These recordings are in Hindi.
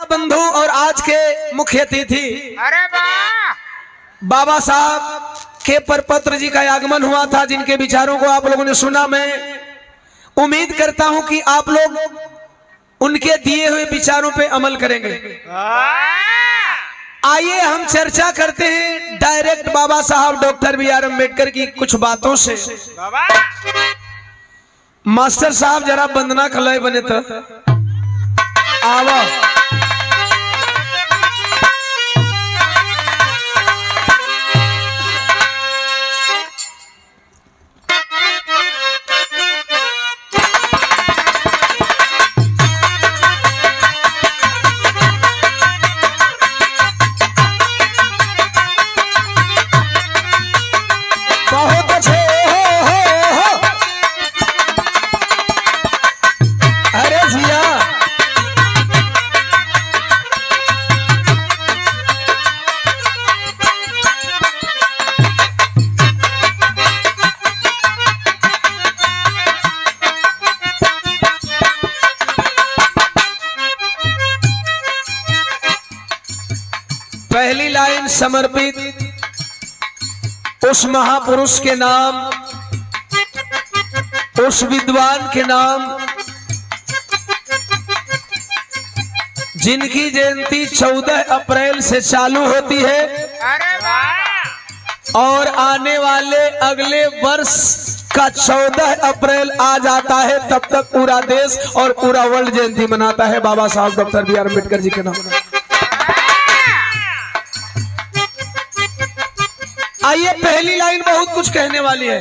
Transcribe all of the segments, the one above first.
बंधु और आज के मुख्य अतिथि अरे वाह, बाबा साहब के परपत्र जी का आगमन हुआ था, जिनके विचारों को आप लोगों ने सुना। मैं उम्मीद करता हूं कि आप लोग उनके दिए हुए विचारों पे अमल करेंगे। आइए हम चर्चा करते हैं डायरेक्ट बाबा साहब डॉक्टर बी.आर. अम्बेडकर की कुछ बातों से। मास्टर साहब जरा वंदना खलय बने तो आवा। बहुत अच्छे हो। अरे जिया पहली लाइन समर्पित उस महापुरुष के नाम, उस विद्वान के नाम जिनकी जयंती 14 अप्रैल से चालू होती है अरे वाह, और आने वाले अगले वर्ष का 14 अप्रैल आ जाता है, तब तक पूरा देश और पूरा वर्ल्ड जयंती मनाता है बाबा साहब डॉक्टर बी.आर. अम्बेडकर जी के नाम। आइए पहली लाइन बहुत कुछ कहने वाली है।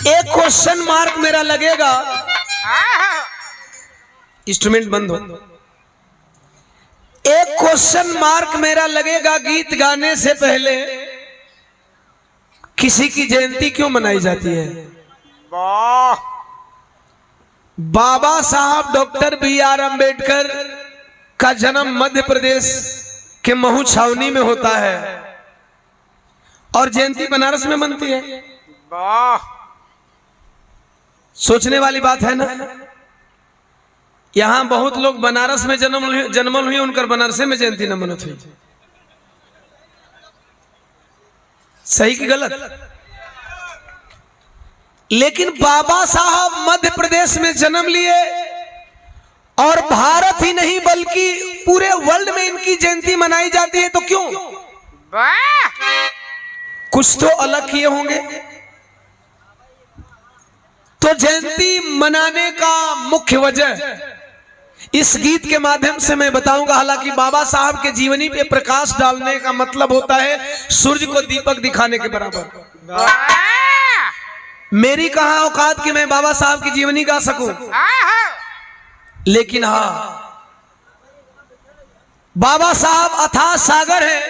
एक क्वेश्चन मार्क मेरा लगेगा, इंस्ट्रूमेंट बंद हो। एक क्वेश्चन मार्क मेरा लगेगा, गीत गाने से पहले किसी की जयंती क्यों मनाई जाती है? वाह, बाबा साहब डॉक्टर बी.आर. अम्बेडकर का जन्म मध्य प्रदेश के महू छावनी में होता है और जयंती बनारस में मनती है। वाह, सोचने वाली बात है ना। यहां बहुत लोग बनारस में जन्मल हुई, उनकर बनारस में जयंती न मनत हुई। सही कि गलत? लेकिन बाबा साहब मध्य प्रदेश में जन्म लिए और भारत ही नहीं बल्कि पूरे वर्ल्ड में इनकी जयंती मनाई जाती है, तो क्यों? वाह, कुछ तो अलग किए होंगे। तो जयंती मनाने का मुख्य वजह इस गीत के माध्यम से मैं बताऊंगा। हालांकि बाबा साहब के जीवनी पे प्रकाश डालने का मतलब होता है सूर्य को दीपक दिखाने के बराबर। मेरी कहां औकात कि मैं बाबा साहब की जीवनी गा सकूं, लेकिन हाँ, बाबा साहब अथाह सागर है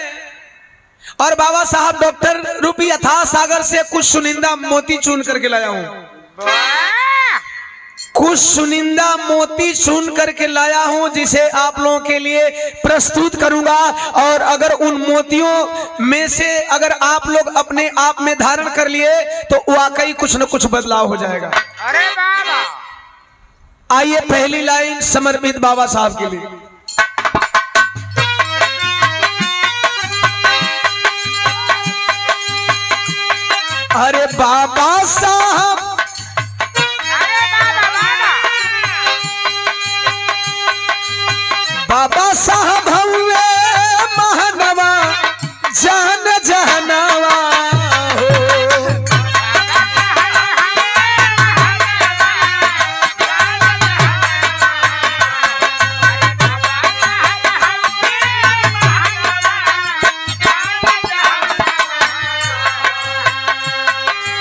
और बाबा साहब डॉक्टर रूपी अथाह सागर से कुछ चुनिंदा मोती चुन करके लाया हूं। कुछ चुनिंदा मोती चुन करके लाया हूं, जिसे आप लोगों के लिए प्रस्तुत करूंगा। और अगर उन मोतियों में से अगर आप लोग अपने आप में धारण कर लिए तो वाकई कुछ न कुछ बदलाव हो जाएगा। अरे बाबा, आइए पहली लाइन समर्पित बाबा साहब के लिए। अरे बाबा साहब, बाबा साहब हुए महानवा जान जहनावा हो।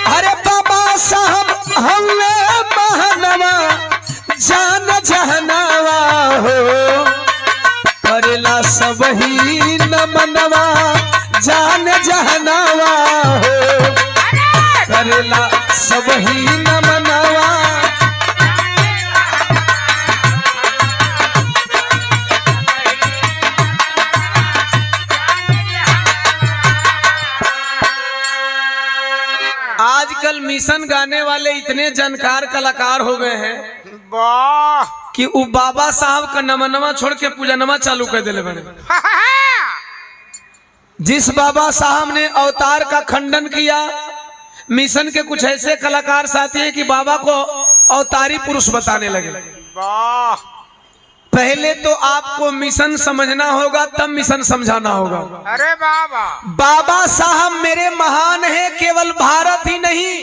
अरे बाबा साहब हुए महानवा जान जहनावा हो। करेला सब ही नमनवा जान जहनावा हो। करेला सब ही नमनवा। आजकल मिशन गाने वाले इतने जानकार कलाकार हो गए हैं वाह कि वो बाबा साहब का नमनवा छोड़ के पूजनवा चालू कर दिले बने। जिस बाबा साहब ने अवतार का खंडन किया, मिशन के कुछ ऐसे कलाकार साथी हैं कि बाबा को अवतारी पुरुष बताने लगे। वाह पहले तो आपको मिशन समझना होगा, तब मिशन समझाना होगा। अरे बाबा बाबा साहब मेरे महान हैं, केवल भारत ही नहीं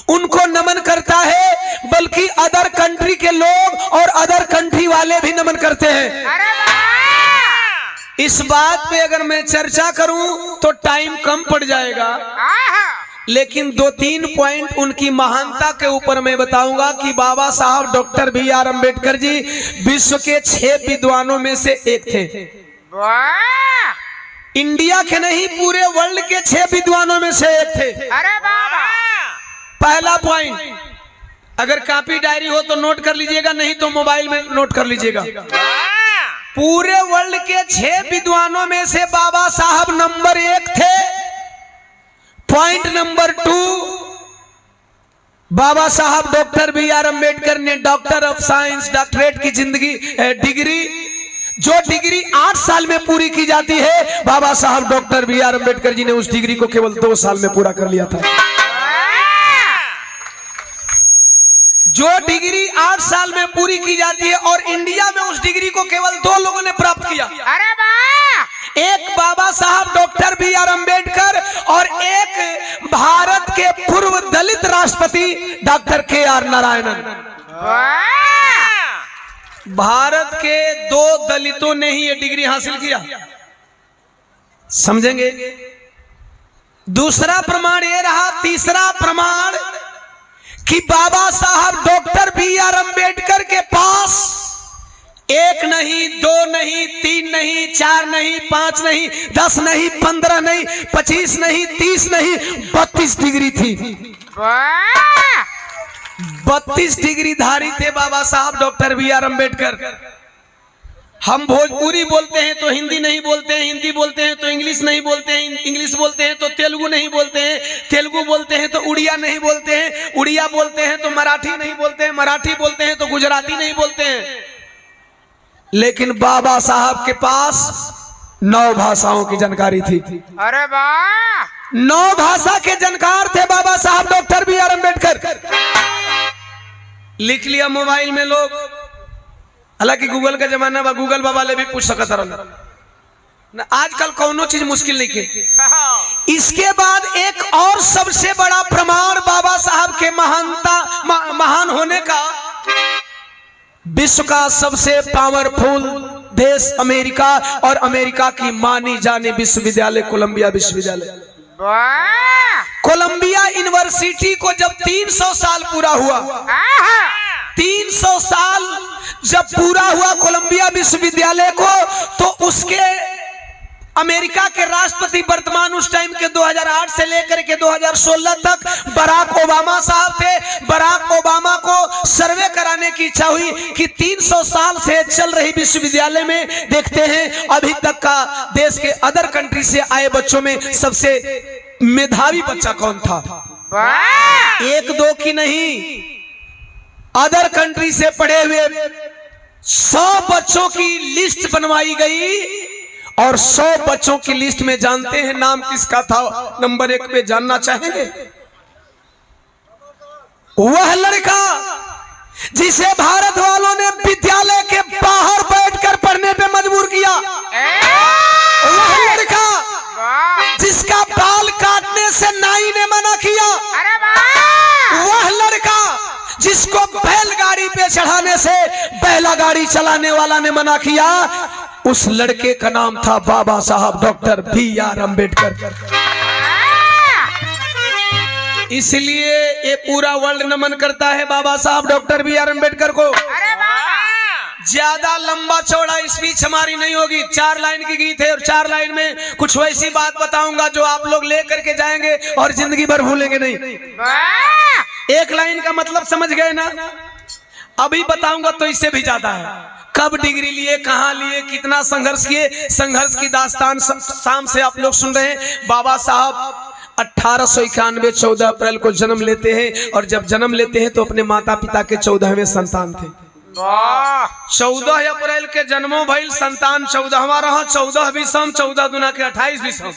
उनको नमन करता है, बल्कि अदर कंट्री के लोग और अदर कंट्री वाले भी नमन करते हैं। अरे बाबा इस बात पे अगर मैं चर्चा करूं तो टाइम कम पड़ जाएगा, आहा लेकिन 2-3 पॉइंट उनकी महानता के ऊपर मैं बताऊंगा कि बाबा साहब डॉक्टर BR अम्बेडकर जी विश्व के 6 विद्वानों में से एक थे। वाह इंडिया के नहीं, पूरे वर्ल्ड के 6 विद्वानों में से एक थे। अरे बाबा पहला पॉइंट, अगर कॉपी डायरी हो तो नोट कर लीजिएगा, नहीं तो मोबाइल में नोट कर लीजिएगा। पूरे वर्ल्ड के 6 विद्वानों में से बाबा साहब नंबर 1 थे। पॉइंट नंबर 2, बाबा साहब डॉक्टर BR अम्बेडकर ने डॉक्टर ऑफ साइंस डॉक्टरेट की डिग्री, जो डिग्री 8 साल में पूरी की जाती है, बाबा साहब डॉक्टर BR अम्बेडकर जी ने उस डिग्री को केवल 2 साल में पूरा कर लिया था। जो डिग्री 8 साल में पूरी की जाती है और इंडिया में उस डिग्री को केवल 2 लोगों ने प्राप्त किया। अरे वाह एक बाबा साहब डॉक्टर BR अम्बेडकर और एक भारत के पूर्व दलित राष्ट्रपति डॉक्टर KR नारायणन। वाह भारत के 2 दलितों ने ही ये डिग्री हासिल किया, समझेंगे। दूसरा प्रमाण ये रहा। तीसरा प्रमाण कि बाबा साहब डॉक्टर BR अम्बेडकर के पास 1 नहीं, 2 नहीं, 3 नहीं, 4 नहीं, 5 नहीं, 10 नहीं, 15 नहीं, 25 नहीं, 30 नहीं, 32 डिग्री थी। वाह 32 डिग्री धारी थे बाबा साहब डॉक्टर BR अम्बेडकर। हम भोजपुरी बोलते हैं तो हिंदी नहीं बोलते हैं, हिंदी बोलते हैं तो इंग्लिश नहीं बोलते हैं, इंग्लिश बोलते हैं तो तेलुगु नहीं बोलते हैं, तेलुगु बोलते हैं तो उड़िया नहीं बोलते हैं, उड़िया बोलते हैं तो मराठी नहीं बोलते हैं, मराठी बोलते हैं तो गुजराती नहीं बोलते हैं। लेकिन बाबा साहब के पास 9 भाषाओं की जानकारी थी। अरे वाह 9 भाषा के जानकार थे बाबा साहब डॉक्टर BR अम्बेडकर। लिख लिया मोबाइल में लोग, हालांकि गूगल का जमाना बा, गूगल बाबा ले भी पूछ सकता रहा। आजकल कौनो चीज मुश्किल नहीं के। इसके बाद एक और सबसे बड़ा प्रमाण बाबा साहब के महान होने का, विश्व का सबसे पावरफुल देश अमेरिका और अमेरिका की मानी जाने विश्वविद्यालय कोलंबिया विश्वविद्यालय। वाह कोलंबिया यूनिवर्सिटी को जब 300 साल पूरा हुआ, 300 साल जब पूरा हुआ कोलंबिया विश्वविद्यालय को, तो उसके अमेरिका के राष्ट्रपति वर्तमान उस टाइम के 2008 से लेकर के 2016 तक बराक ओबामा साहब थे। बराक ओबामा को सर्वे कराने की इच्छा हुई कि 300 साल से चल रही विश्वविद्यालय में देखते हैं अभी तक का देश के अदर कंट्री से आए बच्चों में सबसे मेधावी बच्चा कौन था। वाह 1-2 की नहीं, अदर कंट्री से पढ़े हुए 100 बच्चों की लिस्ट बनवाई गई और 100 बच्चों की लिस्ट में जानते हैं नाम किसका था? नंबर 1 पे जानना चाहेंगे? वह लड़का जिसे भारत वालों ने विद्यालय के बाहर बैठकर पढ़ने पे मजबूर किया। वह लड़का जिसका बाल काटने से नाई ने मना किया। अरे वाह वह लड़का जिसको बैलगाड़ी पे चढ़ाने से बैलागाड़ी चलाने वाला ने मना किया, उस लड़के का नाम था बाबा साहब डॉक्टर BR अम्बेडकर। इसलिए ये पूरा वर्ल्ड नमन करता है बाबा साहब डॉक्टर BR अम्बेडकर को। अरे वाह ज्यादा लंबा चौड़ा स्पीच हमारी नहीं होगी, 4 लाइन की गीत है और 4 लाइन में कुछ वैसी बात बताऊंगा जो आप लोग ले करके जाएंगे और जिंदगी भर भूलेंगे नहीं। वाह 1 लाइन का मतलब समझ गए ना? अभी बताऊंगा तो इससे भी ज्यादा है। कब डिग्री लिए, कहां लिए, कितना संघर्ष किए, संघर्ष की दास्तान शाम से आप लोग सुन रहे हैं। बाबा साहब 1891 14 अप्रैल को जन्म लेते हैं और जब जन्म लेते हैं तो अपने माता पिता के 14वें संतान थे। 14 अप्रैल के जन्मों भइल, संतान 14वां रहा, 14 विषम 14 दुना के 28 विषम।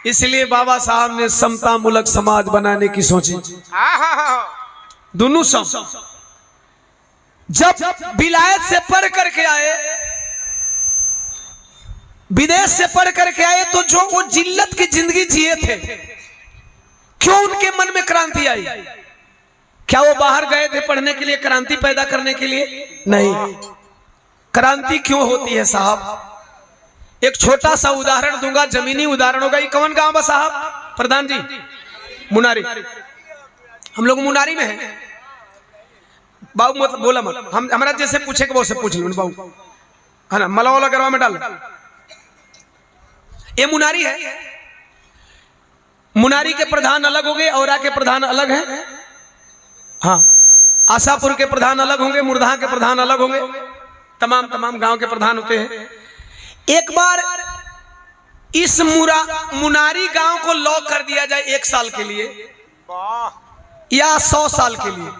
इसलिए बाबा साहब ने समता मूलक समाज बनाने की सोची, दोनों सम। जब विलायत से पढ़ करके आए, विदेश से पढ़ करके आए, तो जो वो जिल्लत की जिंदगी जिए थे, क्यों उनके मन में क्रांति आई? क्या वो बाहर गए थे पढ़ने के लिए, क्रांति पैदा करने के लिए? नहीं। क्रांति क्यों होती है साहब? एक छोटा सा उदाहरण दूंगा, जमीनी उदाहरण होगा। ये कौन गांव है साहब? प्रधान जी, मुनारी। हम लोग मुनारी में हैं। बाबू मत बोला मत, हम हमारा जैसे पूछे कि वो से पूछ लो बाबू, है ना? मला वाला गरवा में डाल। ये मुनारी है। मुनारी के प्रधान अलग होंगे, औरा के प्रधान अलग हैं। हाँ, आशापुर के प्रधान अलग होंगे, मुर्धा के प्रधान अलग होंगे, तमाम गांव के प्रधान होते हैं। एक बार इस मुनारी गांव को लॉक कर दिया जाए 1 साल के लिए या 100 साल के लिए।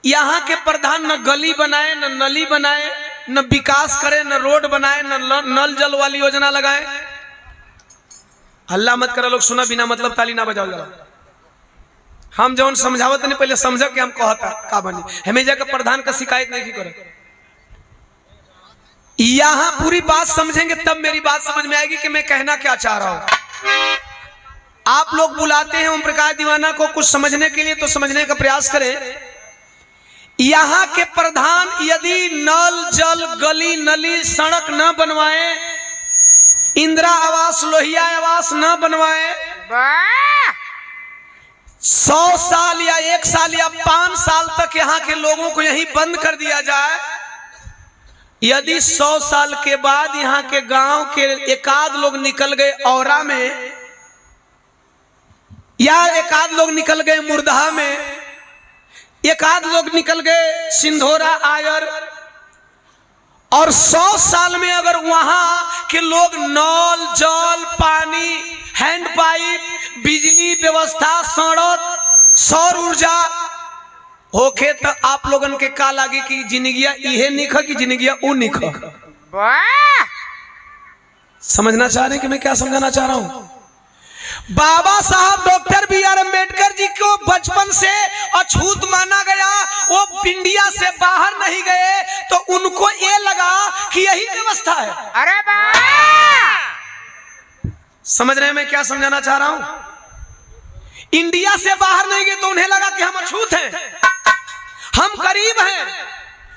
यहाँ के प्रधान न गली बनाए, न नली बनाए, न विकास करे, न रोड बनाए, न नल जल वाली योजना लगाए। हल्ला मत करो लोग, सुना बिना मतलब ताली ना बजाओ जरा। हम जौन समझावत नहीं, पहले समझ के हम कहता का बनी। हमें जाकर प्रधान का शिकायत नहीं करे। यहां पूरी बात समझेंगे तब मेरी बात समझ में आएगी कि मैं कहना क्या चाह रहा हूं। आप लोग बुलाते हैं ओम प्रकाश दीवाना को कुछ समझने के लिए, तो समझने का प्रयास करें। यहां के प्रधान यदि नल जल गली नली सड़क न बनवाए, इंदिरा आवास लोहिया आवास न बनवाए, 100 साल या 1 साल या 5 साल तक यहां के लोगों को यहीं बंद कर दिया जाए, यदि 100 साल के बाद यहाँ के गांव के एकाध लोग निकल गए औरा में, या एकाध लोग निकल गए मुर्धा में, एकाध लोग निकल गए सिंधोरा आयर, और 100 साल में अगर वहां के लोग नल जल पानी हैंड पाइप बिजली व्यवस्था सड़क सौर ऊर्जा होके, तो आप लोगन के का लागे कि जिंदगिया इहे निख कि जिंदगिया उ निख? समझना चाह रहे हैं कि मैं क्या समझाना चाह रहा हूं? बाबा साहब डॉक्टर BR अम्बेडकर जी को बचपन से अछूत माना गया। वो इंडिया से बाहर नहीं गए, तो उनको ये लगा कि यही व्यवस्था है। अरे वाह! समझ रहे हैं मैं क्या समझाना चाह रहा हूं? इंडिया से बाहर नहीं गए तो उन्हें लगा कि हम अछूत हैं, हम गरीब हैं।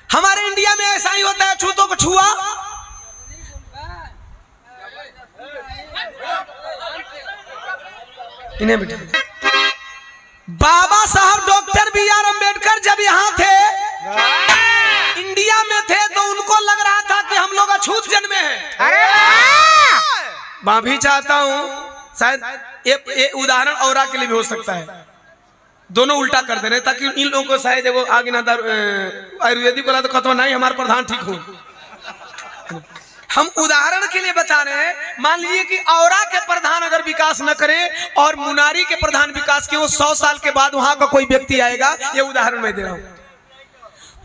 हमारे इंडिया में ऐसा ही होता है, अछूतों को छुआ। इन्हें बिठा। बाबा साहब डॉक्टर BR अम्बेडकर जब यहाँ थे, इंडिया में थे, तो उनको लग रहा था कि हम लोग अछूत जन्मे हैं। अरे मैं भी चाहता हूं शायद ये उदाहरण औरा के लिए भी हो सकता है, दोनों उल्टा कर दे रहे ताकि इन लोगों को शायद वो आगे ना आयुर्वेदिक वाला तो कहता नहीं हमारे प्रधान ठीक हो। हम उदाहरण के लिए बता रहे हैं। मान लीजिए कि औरा के प्रधान अगर विकास न करे और मुनारी के प्रधान विकास किए, वो 100 साल के बाद वहां का कोई व्यक्ति आएगा, ये उदाहरण मैं दे रहा हूं।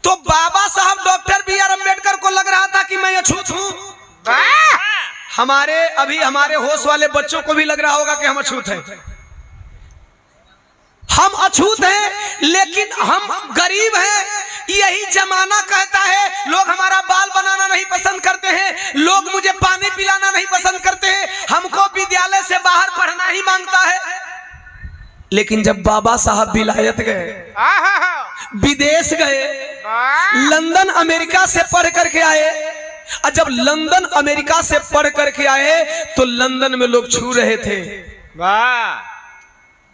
तो बाबा साहब डॉक्टर BR अम्बेडकर को लग रहा था कि मैं अछूत हूं। हमारे होश वाले बच्चों को भी लग रहा होगा कि हम अछूत हैं। हम अछूत हैं, लेकिन हम गरीब हैं। यही जमाना कहता है, लोग हमारा बाल बनाना नहीं पसंद करते हैं, लोग मुझे पानी पिलाना नहीं पसंद करते हैं, हमको विद्यालय से बाहर पढ़ना ही मांगता है। लेकिन जब बाबा साहब विलायत गए, विदेश गए, लंदन अमेरिका से पढ़ करके आए, और जब लंदन अमेरिका से पढ़ करके आए तो लंदन में लोग छू रहे थे। वाह!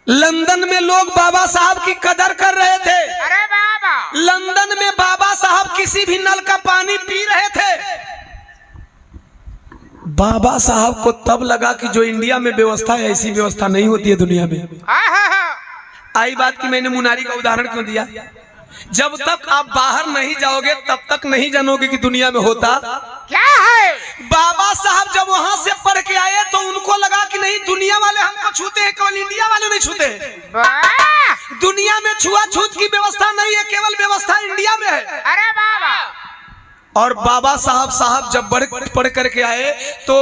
लंदन में लोग बाबा साहब की कदर कर रहे थे। अरे बाबा! लंदन में बाबा साहब किसी भी नल का पानी पी रहे थे। बाबा साहब को तब लगा कि जो इंडिया में व्यवस्था है, ऐसी व्यवस्था नहीं होती है दुनिया में। आई बात की मैंने मुनारी का उदाहरण क्यों दिया? जब तक आप बाहर नहीं जाओगे तब तक नहीं जानोगे कि दुनिया में होता क्या है? बाबा साहब जब वहां से पढ़ के आए तो उनको लगा कि नहीं, दुनिया वाले हमको छूते हैं, केवल इंडिया वाले नहीं छूते हैं। वाह! दुनिया में छुआछूत की व्यवस्था नहीं है, केवल व्यवस्था इंडिया में है। अरे बाबा! और बाबा साहब जब पढ़ करके आए तो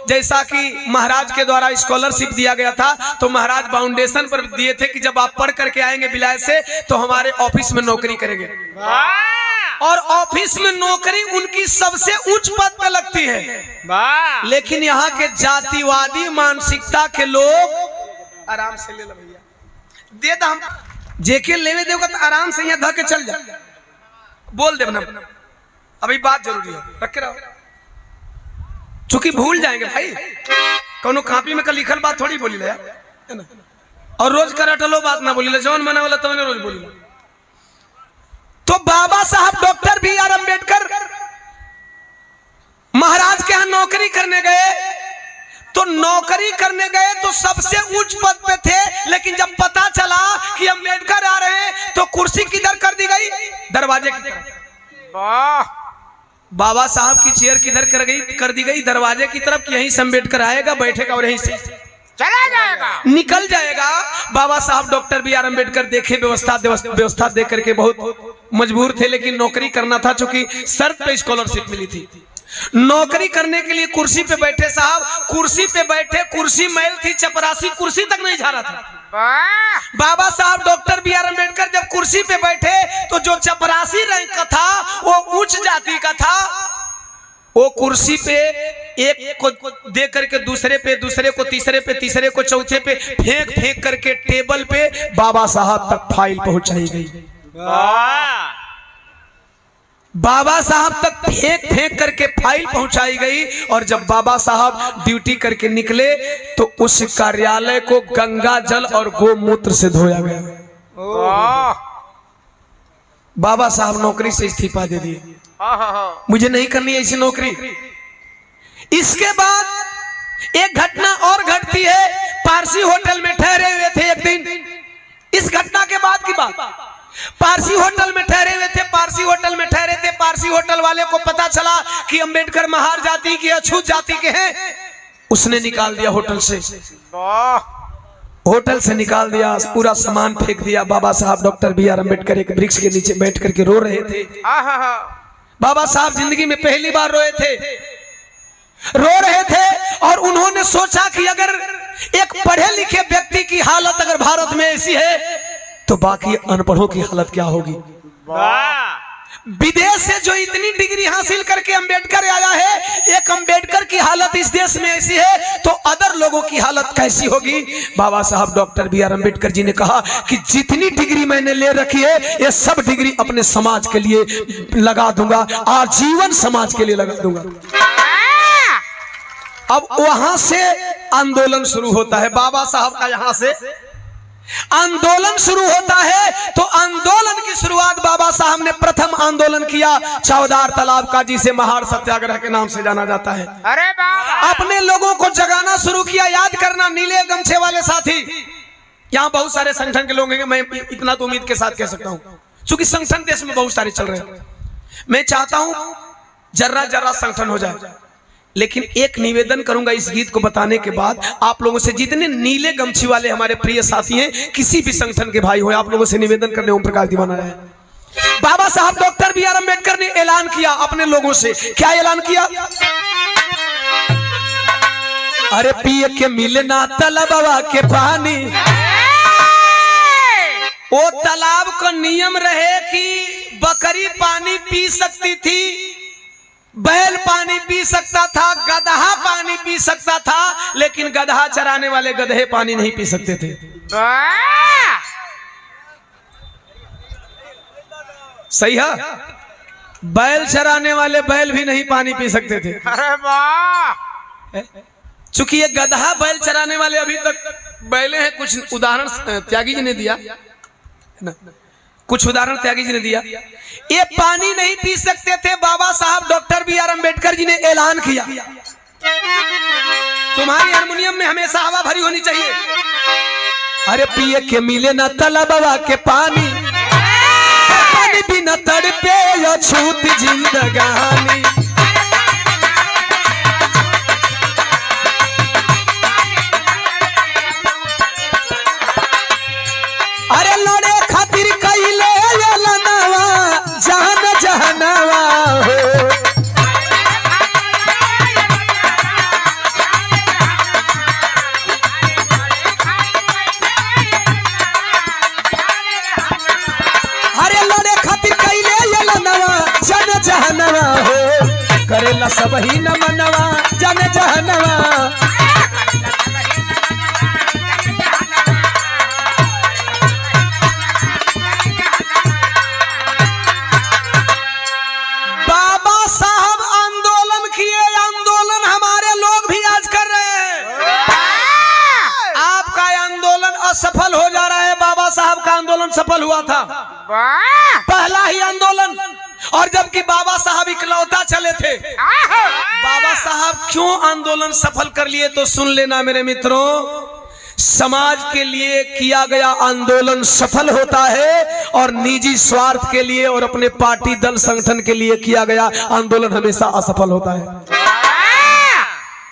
जैसा कि महाराज के द्वारा स्कॉलरशिप दिया गया था, तो महाराज फाउंडेशन पर दिए थे कि जब आप पढ़ करके आएंगे विलायत से तो हमारे ऑफिस में नौकरी करेंगे। वाह! और ऑफिस में नौकरी उनकी सबसे उच्च पद पे लगती है। वाह! लेकिन यहाँ के जातिवादी मानसिकता के लोग आराम से ले लो भैया, दे दो, हम जेके लेवे देगा तो आराम से यहाँ धके चल जा, बोल दे ना, अभी बात जरूरी है, रखे रहो, चूंकि भूल जाएंगे भाई, कोनो कॉपी में का लिखल बात थोड़ी बोली ले, है ना। और रोज करटलो बात ना बोली ले, जौन मना वाला तो रोज बोली ले। तो बाबा साहब डॉक्टर B.R. अम्बेडकर महाराज के यहाँ नौकरी करने गए, तो नौकरी करने गए तो सबसे उच्च पद पे थे, लेकिन जब पता चला कि अम्बेडकर आ रहे हैं तो कुर्सी किधर कर दी गई, दरवाजे की तरफ। वाह! बाबा साहब की चेयर किधर कर दी गई, दरवाजे की तरफ, यहीं से अम्बेडकर आएगा, बैठेगा और यहीं से चला जाएगा, निकल जाएगा। बाबा साहब डॉक्टर B.R. अम्बेडकर देखे व्यवस्था देख करके बहुत मजबूर थे, लेकिन नौकरी करना था, चूंकि शर्त पे स्कॉलरशिप मिली थी। नौकरी करने के लिए कुर्सी पे बैठे साहब, कुर्सी पे बैठे, कुर्सी मैल थी, चपरासी कुर्सी तक नहीं जा रहा था। वाह! बाबा साहब डॉक्टर B.R. अम्बेडकर जब कुर्सी पे बैठे तो जो चपरासी रैंक का था, वो उच्च जाति का था, वो कुर्सी पे एक को दे करके दूसरे पे, दूसरे को तीसरे पे, तीसरे को चौथे पे फेंक करके टेबल पे बाबा साहब तक फाइल पहुंचाई गई। वाह! बाबा साहब तक फेंक करके फाइल पहुंचाई गई। और जब बाबा साहब ड्यूटी करके निकले तो उस कार्यालय को गंगा जल और गोमूत्र से धोया गया। वाह! बाबा साहब नौकरी से इस्तीफा दे दिए, मुझे नहीं करनी ऐसी नौकरी। इसके बाद एक घटना और घटती है, पारसी होटल में ठहरे हुए थे एक दिन। इस घटना के बाद की बात, पारसी होटल में ठहरे हुए थे, पारसी होटल में ठहरे थे, पारसी होटल वाले को पता चला कि अम्बेडकर महार जाति के, अछूत जाति के हैं, उसने निकाल दिया होटल से। होटल से निकाल दिया, पूरा सामान फेंक दिया। बाबा साहब डॉक्टर B.R. अम्बेडकर एक वृक्ष के नीचे बैठ करके रो रहे थे। बाबा साहब जिंदगी में पहली बार रो रहे थे और उन्होंने सोचा कि अगर एक पढ़े लिखे व्यक्ति की हालत अगर भारत में ऐसी है तो बाकी अनपढ़ों की हालत क्या होगी। विदेश से जो इतनी डिग्री हासिल करके अम्बेडकर आया है, एक अम्बेडकर की हालत इस देश में ऐसी है तो अदर लोगों की हालत कैसी होगी। बाबा साहब डॉक्टर B.R. अम्बेडकर जी ने कहा कि जितनी डिग्री मैंने ले रखी है ये सब डिग्री अपने समाज के लिए लगा दूंगा, आजीवन समाज के लिए लगा दूंगा। अब वहां से आंदोलन शुरू होता है। बाबा साहब का यहां से आंदोलन शुरू होता है। तो आंदोलन की शुरुआत बाबा साहब ने प्रथम आंदोलन किया चौदार तालाब का, जिसे महार सत्याग्रह के नाम से जाना जाता है। अरे बाबा! अपने लोगों को जगाना शुरू किया। याद करना, नीले गमछे वाले साथी, यहाँ बहुत सारे संगठन के लोग हैं, मैं इतना तो उम्मीद के साथ कह सकता हूँ, क्योंकि संगठन देश में बहुत सारे चल रहे हैं। मैं चाहता हूँ जर्रा जर्रा संगठन हो जाए, लेकिन एक निवेदन करूंगा इस गीत को बताने के बाद आप लोगों से, जितने नीले गमछी वाले हमारे प्रिय साथी हैं, किसी भी संगठन के भाई हो, आप लोगों से निवेदन करने ओम प्रकाश दीवाना है। बाबा साहब डॉक्टर B.R. अम्बेडकर ने ऐलान किया अपने लोगों से। क्या ऐलान किया? अरे पिए के मिले ना तालाबवा के पानी, वो तालाब का नियम रहे कि बकरी पानी पी सकती थी, बैल पानी पी सकता था, गधा पानी पी सकता था, लेकिन गधा चराने वाले गधे पानी नहीं पी सकते थे। सही है, बैल चराने वाले बैल भी नहीं पानी पी सकते थे। अरे वाह! चूंकि ये गधा बैल चराने वाले अभी तक बैले हैं। कुछ उदाहरण त्यागी जी ने दिया ना, कुछ उदाहरण त्यागी जी ने दिया। ये पानी नहीं पी सकते थे। बाबा साहब डॉक्टर B.R. अम्बेडकर जी ने ऐलान किया, तुम्हारी हारमोनियम में हमेशा हवा भरी होनी चाहिए। अरे पिए के मिले ना तालाबवा के पानी, पानी बिना तड़पे अछूत जिंदगानी। करेला सब ही न मनवा जाने जहनवा। बाबा साहब आंदोलन किए, आंदोलन हमारे लोग भी आज कर रहे हैं। आपका आंदोलन असफल हो जा रहा है, बाबा साहब का आंदोलन सफल हुआ था, पहला ही आंदोलन। और जबकि बाबा साहब इकलौता चले थे। बाबा साहब क्यों आंदोलन सफल कर लिए, तो सुन लेना मेरे मित्रों। समाज के लिए किया गया आंदोलन सफल होता है और निजी स्वार्थ के लिए और अपने पार्टी दल संगठन के लिए किया गया आंदोलन हमेशा असफल होता है।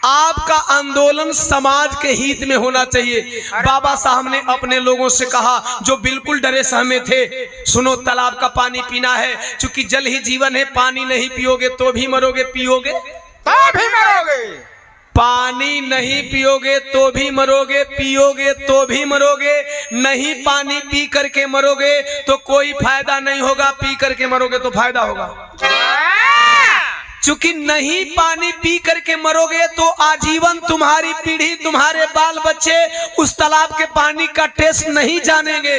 आपका आंदोलन समाज के हित में होना चाहिए। बाबा साहब ने अपने लोगों से कहा जो बिल्कुल डरे सहमे थे, सुनो तालाब का पानी पीना है, क्योंकि जल ही जीवन है, पानी नहीं पियोगे तो भी मरोगे, पियोगे तो भी मरोगे। पानी नहीं पियोगे तो भी मरोगे, पियोगे तो भी मरोगे। नहीं पानी पी करके मरोगे तो कोई फायदा नहीं होगा, पी करके मरोगे तो फायदा होगा। चूंकि नहीं पानी पी करके मरोगे तो आजीवन तुम्हारी पीढ़ी, तुम्हारे बाल बच्चे उस तालाब के पानी का टेस्ट नहीं जानेंगे।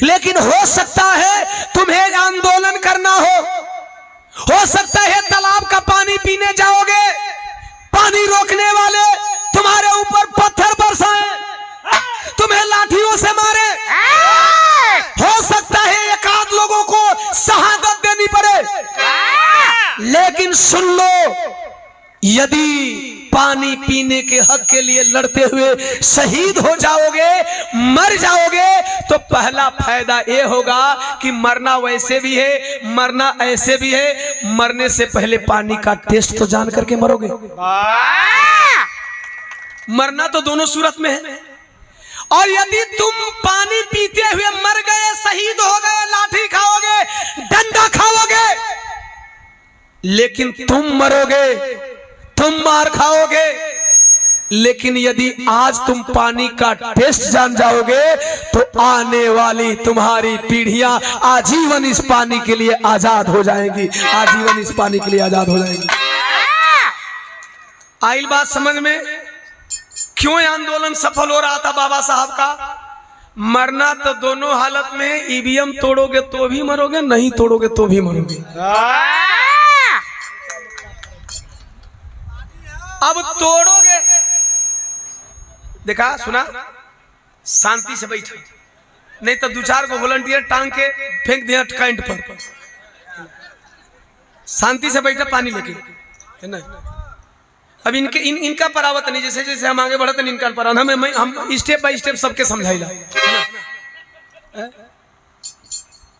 लेकिन हो सकता है तुम्हें आंदोलन करना हो सकता है तालाब का पानी पीने जाओगे, पानी रोकने वाले तुम्हारे ऊपर पत्थर बरसाएं, तुम्हें लाठियों से मारे। हो सकता है एक आध लोगों को शहादत देनी पड़े। लेकिन सुन लो, यदि पानी पीने के हक के लिए लड़ते हुए शहीद हो जाओगे, मर जाओगे, तो पहला फायदा ये होगा कि मरना वैसे भी है, मरना ऐसे भी है। मरने से पहले पानी का टेस्ट तो जान करके मरोगे। मरना तो दोनों सूरत में है। और यदि तुम पानी पीते हुए मर गए, शहीद हो गए, लाठी खाओगे, डंडा खाओगे, लेकिन तुम मरोगे, तुम मार खाओगे। लेकिन यदि आज तुम पानी का टेस्ट जान जाओगे तो आने वाली तुम्हारी पीढ़ियां आजीवन इस पानी के लिए आजाद हो जाएंगी, आजीवन इस पानी के लिए आजाद हो जाएंगी। आइल बात समझ में? क्यों आंदोलन सफल हो रहा था बाबा साहब का? मरना तो दोनों हालत में, ईवीएम तोड़ोगे तो भी मरोगे, नहीं तोड़ोगे तो भी मरोगे। अब तोड़ोगे, देखा सुना, शांति से बैठो, नहीं तो दो चार को वॉलंटियर टांग के फेंक दिया कैंट पर। शांति से बैठा पानी लेके, है ना। अब इनका परावत नहीं, जैसे जैसे हम आगे बढ़ते इनका परावत, हम स्टेप बाय स्टेप सबके समझाइला।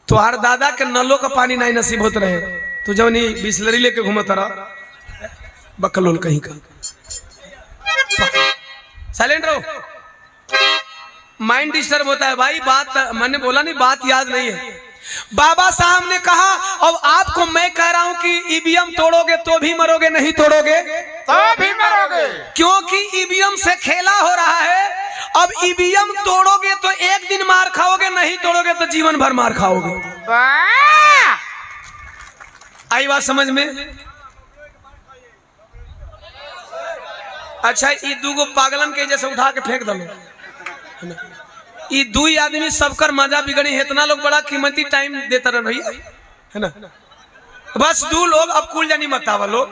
तुहार दादा के नलों का पानी नहीं नसीब होता रहे तो जब नहीं बिस्लरी लेके घूमता रहा, बकलोल कहीं का। साइलेंट रहो, माइंड डिस्टर्ब होता है भाई। बात मैंने बोला नहीं, बात याद नहीं है। बाबा साहब ने कहा, अब आपको मैं कह रहा हूं कि ईवीएम तोड़ोगे तो भी मरोगे, नहीं तोड़ोगे तो भी मरोगे, क्योंकि ईवीएम से खेला हो रहा है। अब ईवीएम तोड़ोगे तो एक दिन मार खाओगे, नहीं तोड़ोगे तो जीवन भर मार खाओगे। आई बात समझ में? अच्छा, ये दूगो पागलन के जैसे उठा के फेंक दलो, ये दू आदमी सबकर मजा बिगड़ी। इतना लोग बड़ा कीमती टाइम देता रहे भैया, है ना। बस दो लोग, अब कुल जानी मत आवा लोग,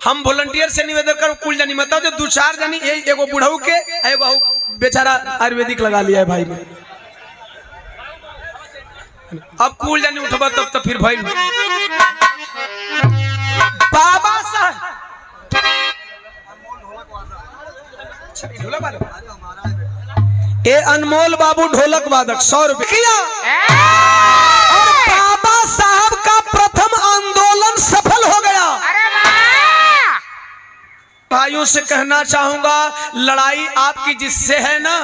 हम वॉलंटियर से निवेदन कर कुल जानी मत आओ। जो दो चार जानी, एगो बुढ़ऊ के, एगो बेचारा आयुर्वेदिक लगा लिया है भाई में। अब कुल जानी उठबा तब तो फिर भाई बाबा साहब ए अनमोल बाबू ढोलक वादक 100 रुपए किया। और बाबा साहब का प्रथम आंदोलन सफल हो गया। भाइयों से कहना चाहूंगा, लड़ाई आपकी जिससे है ना,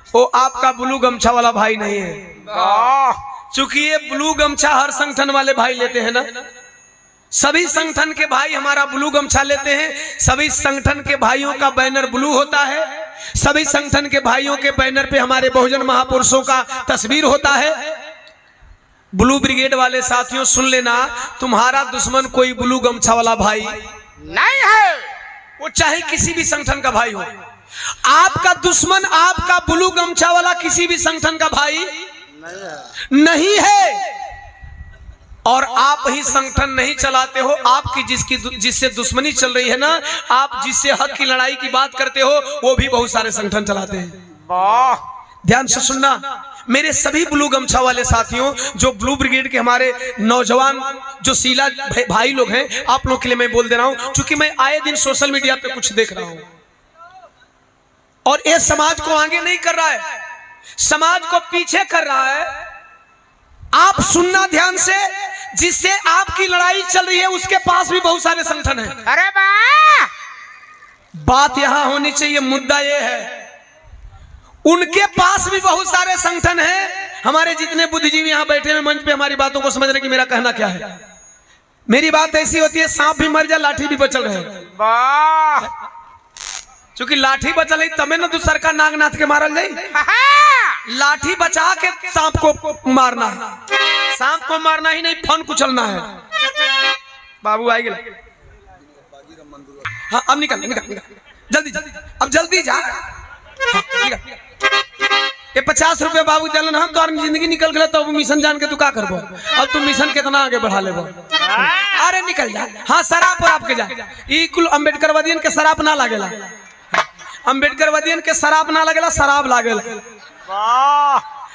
वो आपका ब्लू गमछा वाला भाई नहीं है। चूंकि ये ब्लू गमछा हर संगठन वाले भाई लेते हैं ना, सभी संगठन के भाई हमारा ब्लू गमछा लेते हैं। सभी संगठन के भाइयों का बैनर ब्लू होता है। सभी संगठन के भाइयों के बैनर पे हमारे बहुजन महापुरुषों का तस्वीर होता है। ब्लू ब्रिगेड वाले साथियों सुन लेना, तुम्हारा दुश्मन कोई ब्लू गमछा वाला भाई नहीं है। वो चाहे किसी भी संगठन का भाई हो। आपका दुश्मन आपका ब्लू गमछा वाला किसी भी संगठन का भाई नहीं है। और आप ही संगठन नहीं चलाते हो, आपकी जिससे दुश्मनी चल रही है ना, आप जिससे हक की लड़ाई की बात करते हो, वो भी बहुत सारे संगठन चलाते हैं। वाह, ध्यान से सुनना मेरे सभी ब्लू गमछा वाले साथियों, जो ब्लू ब्रिगेड के हमारे नौजवान जो सीला भाई लोग हैं, आप लोग के लिए मैं बोल दे रहा हूं, क्योंकि मैं आए दिन सोशल मीडिया पे कुछ देख रहा हूं और ये समाज को आगे नहीं कर रहा है, समाज को पीछे कर रहा है। आप सुनना ध्यान से, जिससे आपकी लड़ाई चल रही है उसके पास भी बहुत सारे संगठन हैं। अरे वाह, बात यहां होनी चाहिए, मुद्दा यह है उनके पास भी बहुत सारे संगठन हैं। हमारे जितने बुद्धिजीवी यहां बैठे हुए मंच पे हमारी बातों को समझ रहे कि मेरा कहना क्या है। मेरी बात ऐसी होती है, सांप भी मर जाए लाठी भी बचल रहे। वाह, क्योंकि लाठी बचल है तमें ना दूसर का नागनाथ के मारल जाए। लाठी बचा के सांप को मारना है, सांप को मारना ही नहीं, फन कुचलना है। बाबू आई गया। हाँ अब निकल निकल निकल, जल्दी जल्दी, अब जल्दी जा। हाँ, निकल। ये 50 रुपए बाबू दिलन, हम तो जिंदगी निकल गया तो मिशन जान के तू का करबो। अब तुम मिशन कितना आगे बढ़ा लेबो। अरे निकल जा। हाँ शराब और आपके जा, ई कुल अम्बेडकर वादियन के शराब ना लागेला, अम्बेडकर वादियन के शराब ना लगेला, शराब लागेला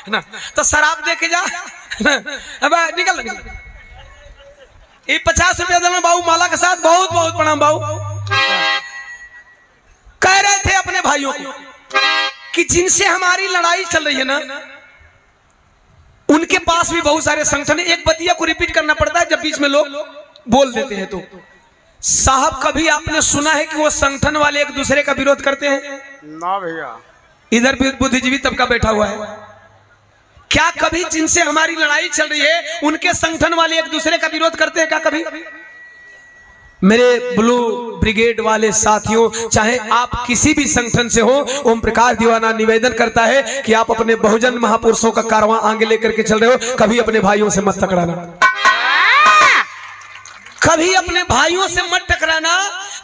ना, तो शराब दे के जा। अब निकल निकल। ये 50 रुपया दिलन बाबू माला के साथ, बहुत बहुत प्रणाम बाबू। कह रहे थे अपने भाइयों को कि जिनसे हमारी लड़ाई चल रही है ना, उनके पास भी बहुत सारे संगठन है। एक बतिया को रिपीट करना पड़ता है जब बीच में लोग बोल देते हैं। तो साहब कभी आपने सुना है कि वो संगठन वाले एक दूसरे का विरोध करते हैं? ना भैया। इधर भी बुद्धिजीवी तबका बैठा हुआ है, क्या कभी जिनसे हमारी लड़ाई चल रही है उनके संगठन वाले एक दूसरे का विरोध करते हैं क्या कभी? मेरे ब्लू ब्रिगेड वाले साथियों, चाहे आप किसी भी संगठन से हो, ओम प्रकाश दीवाना निवेदन करता है कि आप अपने बहुजन महापुरुषों का कारवां आगे लेकर के चल रहे हो, कभी अपने भाइयों से मत टकराना, कभी अपने भाइयों से मत टकराना,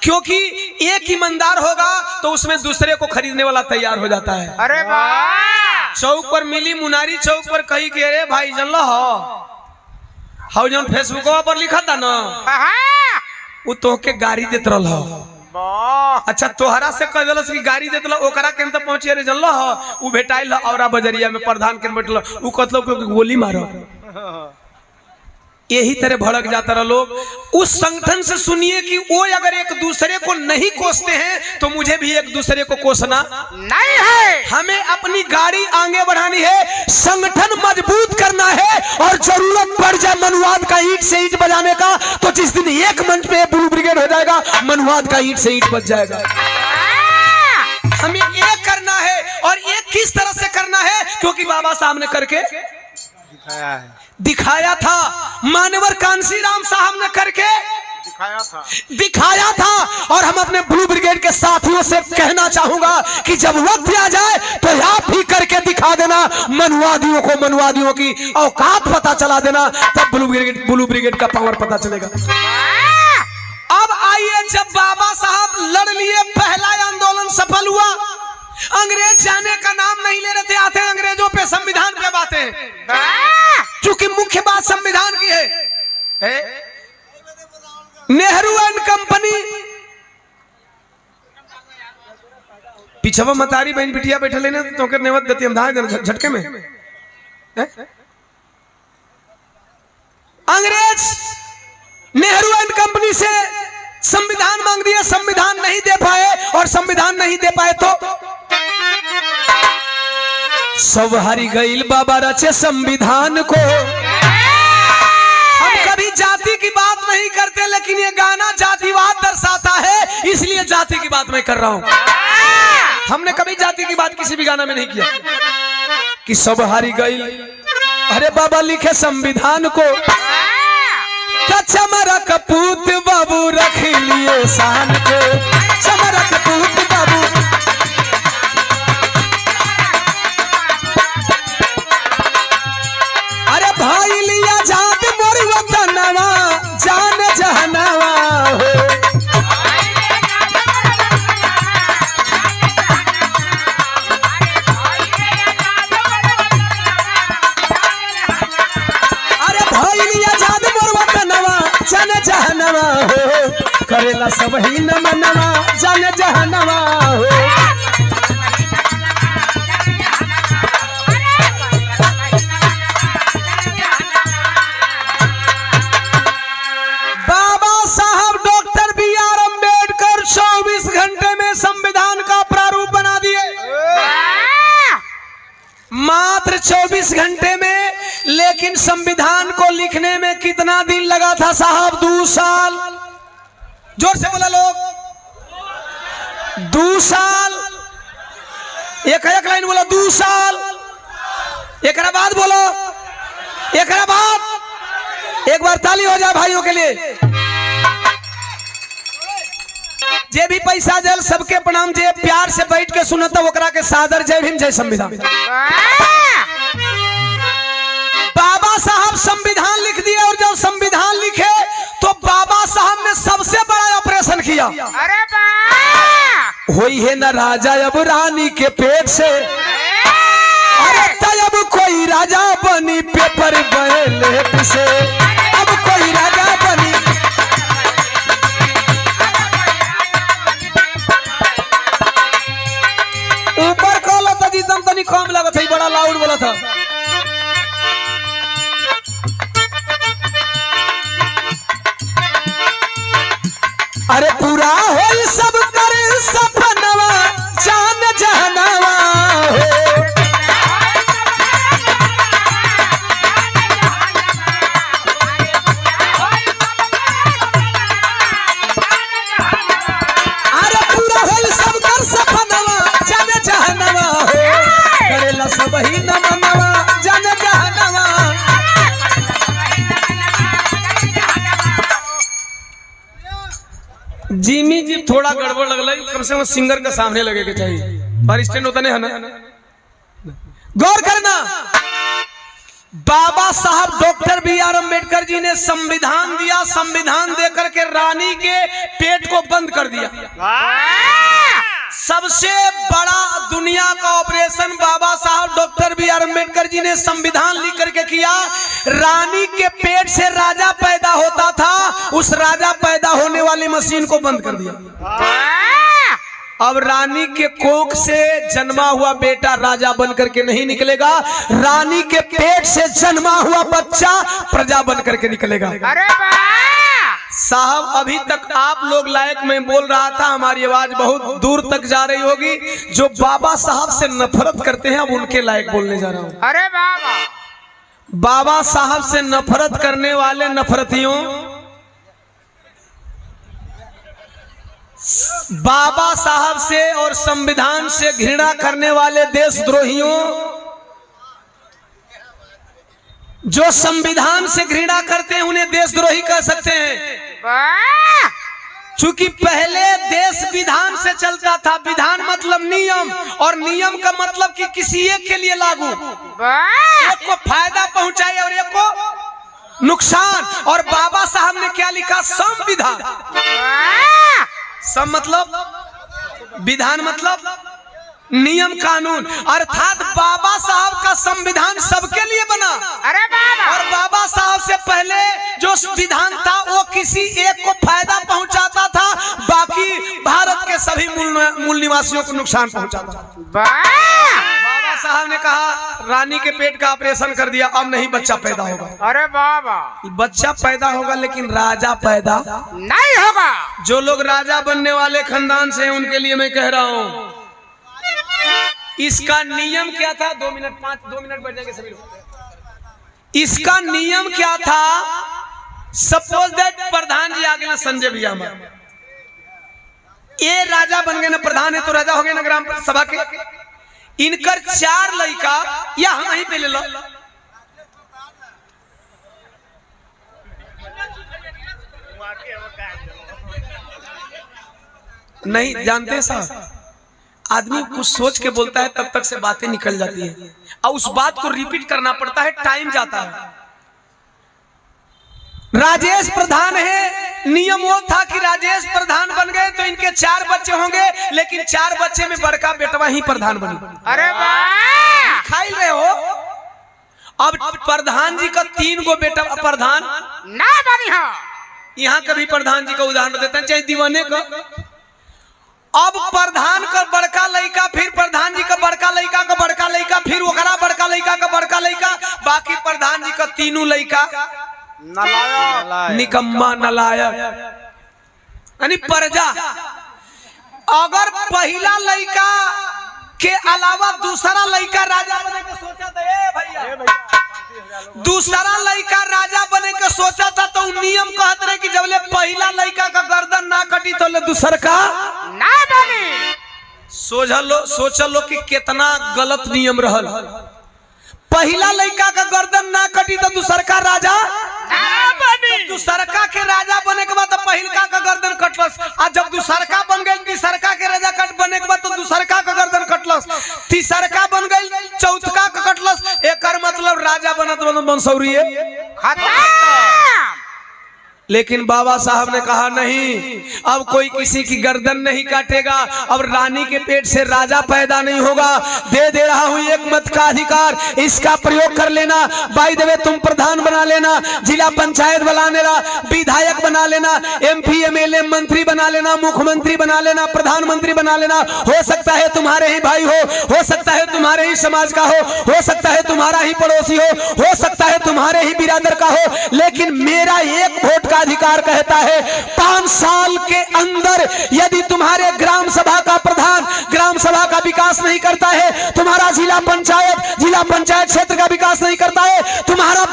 क्योंकि एक ईमानदार होगा तो उसमें दूसरे को खरीदने वाला तैयार हो जाता है। अरे वाह, चौक पर मिली, मुनारी चौक पर कही के रे भाई जन लो हाउ जन फेसबुक पर लिखा था ना, वो तो के गाड़ी देत रहल हो। अच्छा तोहरा से कह दिलस कि गाड़ी देत रह, ओकरा के अंत पहुंचे रे जनल हो, उ भेटाइल औरा बजरिया में प्रधान के बैठल, उ कहतलो कि गोली मारो। यही तरह भड़क जाता रहा लोग। उस संगठन से सुनिए कि वो अगर एक दूसरे को नहीं कोसते हैं तो मुझे भी एक दूसरे को कोसना नहीं है। हमें अपनी गाड़ी आगे बढ़ानी है, संगठन मजबूत करना है, और जरूरत पड़ जाए मनुवाद का ईंट से ईंट बजाने का, तो जिस दिन एक मंच पे ब्लू ब्रिगेड हो जाएगा, मनुवाद का ईंट से ईंट बज जाएगा। हमें ये करना है, और ये किस तरह से करना है, क्योंकि बाबा साहब ने करके दिखाया था, मानवर कांसीराम साहब ने करके दिखाया था। और हम अपने ब्लू ब्रिगेड के साथियों से कहना चाहूंगा कि जब वक्त आ जाए तो आप भी करके दिखा देना, मनुवादियों को मनुवादियों की औकात पता चला देना, तब ब्लू ब्रिगेड का पावर पता चलेगा। अब आइए, जब बाबा साहब लड़ लिए, पहला आंदोलन सफल हुआ, अंग्रेज जाने का नाम नहीं ले रहे थे, आते अंग्रेजों पे, संविधान पे बातें, चूंकि मुख्य बात संविधान की है। नेहरू एंड कंपनी, पिछवा मतारी बहन बिटिया बैठे लेने तो के नेवत देती हम धाए झटके में। अंग्रेज नेहरू एंड कंपनी से संविधान मांग दिया, संविधान नहीं दे पाए, और संविधान नहीं दे पाए तो सब हारी गईल बाबा रचे संविधान को। हम कभी जाति की बात नहीं करते, लेकिन ये गाना जातिवाद दर्शाता है, इसलिए जाति की बात मैं कर रहा हूं। हमने कभी जाति की बात किसी भी गाना में नहीं किया कि सब हारी गईल, अरे बाबा लिखे संविधान को, चमरा कपूत बाबू रख लिए शान को, चमरा कपूत बाबू। अरे भाई लिया करेला सब ही न मनवा जाने जहनवा हो। बाबा साहब डॉक्टर बी आर अम्बेडकर 24 घंटे में संविधान का प्रारूप बना दिए, मात्र 24 घंटे में। लेकिन संविधान को लिखने में कितना दिन लगा था साहब? 2 साल। जोर से बोला लोग, 2 साल। एक लाइन बोलो, 2 साल। एक बाद बोलो, एक बाद। एक बार ताली हो जाए भाइयों के लिए। जे भी पैसा जल सबके प्रणाम, जे प्यार से बैठ के सुनता ओकरा के सादर जय भीम जय संविधान। बाबा साहब संविधान लिख दिए, और जब संविधान लिखे तो बाबा साहब ने सबसे बड़ा ऑपरेशन किया। अरे वाह! होई है ना राजा अब रानी के पेट से, अरे तब कोई राजा बनी पेपर बैलेट से, अब कोई राजा बनी। ऊपर कॉल था जी दम तनी कम लगा था, बड़ा लाउड बोला था। अरे पूरा हो सब कर सपनवा जान जहनवा हो। अरे पूरा हो सब कर सपनवा जान जहनवा हो। करेला सब ही न मनवा जान जहनवा। जिमी जी थोड़ा गड़बड़ लगल, कम से कम सिंगर के सामने लगे के चाहिए, पर स्टैंड होता नहीं है ना। गौर करना, बाबा साहब doctor B are Ambedkar ji ने संविधान दिया, संविधान देकर के रानी के पेट को बंद कर दिया। सबसे बड़ा दुनिया का ऑपरेशन बाबा साहब doctor B are Ambedkar ji ने संविधान लिख करके किया। रानी के पेट से राजा पैदा होता था, उस राजा पैदा होने वाली मशीन को बंद कर दिया। अब रानी के कोख से जन्मा हुआ बेटा राजा बन करके नहीं निकलेगा, रानी के पेट से जन्मा हुआ बच्चा प्रजा बन करके निकलेगा। अरे वाह! साहब अभी तक आप लोग लायक, मैं बोल रहा था हमारी आवाज बहुत दूर तक जा रही होगी। जो बाबा साहब से नफरत करते हैं अब उनके लायक बोलने जा रहा हूं। अरे बाबा! बाबा साहब से नफरत करने वाले नफरतियों, बाबा साहब से और संविधान से घृणा करने वाले देशद्रोहियों, जो संविधान से घृणा करते हैं उन्हें देशद्रोही कह सकते हैं। वाह! चूंकि पहले देश विधान से चलता था, विधान मतलब नियम, और नियम का मतलब कि किसी एक के लिए लागू, वाह! एक को फायदा पहुंचाए और एक को नुकसान। और बाबा साहब ने क्या लिखा? संविधान। वाह! सम मतलब विधान मतलब नियम कानून, अर्थात बाबा साहब का संविधान सबके लिए बना। अरे बाबा! और बाबा साहब से पहले जो विधान था वो किसी एक को फायदा पहुंचाता था, बाकी भारत के सभी मूल निवासियों को नुकसान पहुंचाता था। वाह! बाबा साहब ने कहा रानी के पेट का ऑपरेशन कर दिया, अब नहीं बच्चा पैदा होगा। अरे बाबा! बच्चा पैदा होगा लेकिन राजा पैदा नहीं होगा। जो लोग राजा बनने वाले खानदान से हैं उनके लिए मैं कह रहा हूं, इसका नियम क्या था? 2 मिनट बैठ जाएंगे सभी लोग। इसका नियम क्या था? सपोज दैट प्रधान जी आ गए ना, संजय भैया हमारे, ये राजा बन गए ना, प्रधान है तो राजा हो गए ना ग्राम सभा के। इनकर 4 लड़का, या हम ही पे ले लो, नहीं जानते साहब, आदमी कुछ सोच के बोलता है तब तक से बातें निकल जाती है, और उस बात को रिपीट करना पड़ता है, टाइम जाता है। राजेश प्रधान है, नियम वो था कि राजेश प्रधान बन गए तो इनके 4 बच्चे होंगे, लेकिन 4 बच्चे में बड़का बेटवा ही प्रधान बनी। अरे वाह! खाई रहे हो? अब प्रधान जी का 3 गो बेटा प्रधान ना बनी हो। यहाँ कभी प्रधान जी का उदाहरण देते हैं, चाहे दीवाने का। अब प्रधान का बड़का लड़का, फिर प्रधान जी का बड़का लड़का का बड़का लड़का, फिर ओकरा बड़का लड़का का बड़का लड़का, बाकी प्रधान जी का तीनों लड़का नलायक निकम्मा नलायक यानी प्रजा। अगर पहला लड़का के अलावा दूसरा लड़का राजा बने के सोचा था, भैया दूसरा लड़का राजा बने के सोचा था, तो नियम कहते रहे कि जब ले पहला लड़का का गर्दन ना कटी तो ले दूसर का ना बनी। सोच लो कि कितना गलत नियम रहल। पहला लड़का का गर्दन ना कटी तो दूसर का राजा ना बनी। तो दूसरका के राजा बने के बाद तो पहिलका का गर्दन कटलस, और जब दूसरका बन गई तीसरका के राजा कट बने के बाद तो दूसरका का गर्दन कटलस, तीसरका बन गई चौथका का कटलस। एकर मतलब राजा बनत बनत बंसौरी खत्म। लेकिन बाबा साहब ने कहा नहीं, अब कोई किसी की गर्दन नहीं काटेगा, अब रानी के पेट से राजा पैदा नहीं होगा। दे रहा हूं एक मत का अधिकार, इसका प्रयोग कर लेना। बाय द वे तुम प्रधान बना लेना, जिला पंचायत बना लेना, विधायक बना लेना, MP MLA मंत्री बना लेना, मुख्यमंत्री बना लेना, प्रधानमंत्री बना लेना। हो सकता है तुम्हारे ही भाई हो सकता है तुम्हारे ही समाज का हो सकता है तुम्हारा ही पड़ोसी हो सकता है तुम्हारे ही बिरादर का हो, लेकिन मेरा एक वोट का अधिकार कहता है 5 साल के अंदर यदि तुम्हारे ग्राम सभा का प्रधान ग्राम सभा का विकास नहीं करता है, तुम्हारा जिला पंचायत क्षेत्र का विकास नहीं करता है, तुम्हारा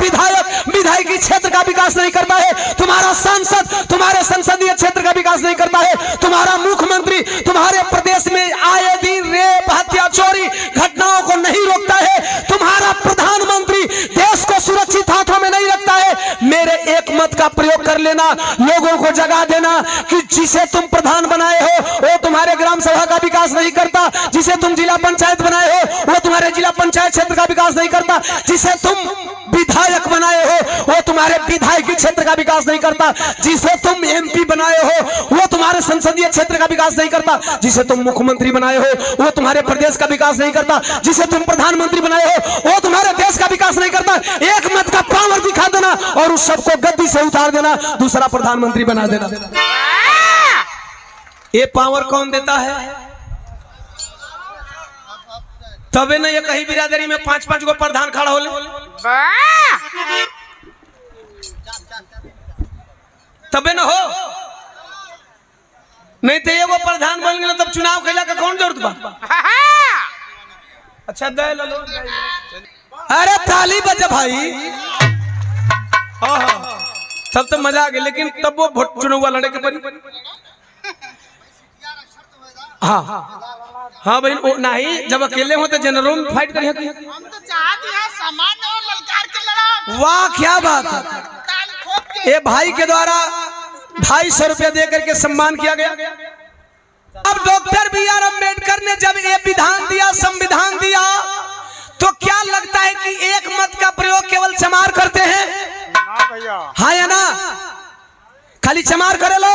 विधायकी क्षेत्र का विकास नहीं करता है, तुम्हारा सांसद तुम्हारे संसदीय क्षेत्र का विकास नहीं करता है, तुम्हारा मुख्यमंत्री तुम्हारे प्रदेश में आए दिन रेप हत्या चोरी घटनाओं को नहीं रोकता है, तुम्हारा प्रधानमंत्री देश को सुरक्षित हाथों में नहीं रखता है, मेरे एक मत का प्रयोग कर लेना, लोगों को जगा देना कि जिसे तुम प्रधान बनाए हो वो तुम्हारे ग्राम सभा का विकास नहीं करता, जिसे तुम जिला पंचायत बनाए हो वो तुम्हारे जिला पंचायत क्षेत्र का विकास नहीं करता, जिसे तुम विधायक बनाए हो वो तुम्हारे विधायकी क्षेत्र का विकास नहीं करता, जिसे तुम MP बनाए हो वो तुम्हारे संसदीय क्षेत्र का विकास नहीं करता, जिसे तुम मुख्यमंत्री बनाए हो वो तुम्हारे प्रदेश का विकास नहीं करता, जिसे तुम प्रधानमंत्री बनाए हो वो तुम्हारे देश का विकास नहीं करता। एक मत का पावर दिखा देना और उस सबको गद्दी से उतार देना, दूसरा प्रधानमंत्री बना देना। ये पावर कौन देता है? तबे ना ये कहीं बिरादरी में 5-5 गो प्रधान खड़ा होले, तबे ना हो, नहीं तो वो प्रधान बन गए तब चुनाव कैला का कौन जरूरत बा? अच्छा दे लो, अरे ताली बजा भाई। हाँ तब तो मजा आ गया, लेकिन तब वो वोट चुनाव लड़े के पड़ी। हाँ भाई नहीं, जब अकेले हो तो जनरल में फाइट करिए। हम तो चाहते हैं सामान्य और ललकार के लड़ा। वाह क्या बात है। ये भाई के द्वारा 250 रुपया दे करके सम्मान किया गया। अब डॉक्टर BR अम्बेडकर ने जब ये विधान दिया, संविधान दिया, तो क्या लगता है कि एक मत का प्रयोग केवल चमार करते हैं? हाँ या ना? खाली चमार करे लो,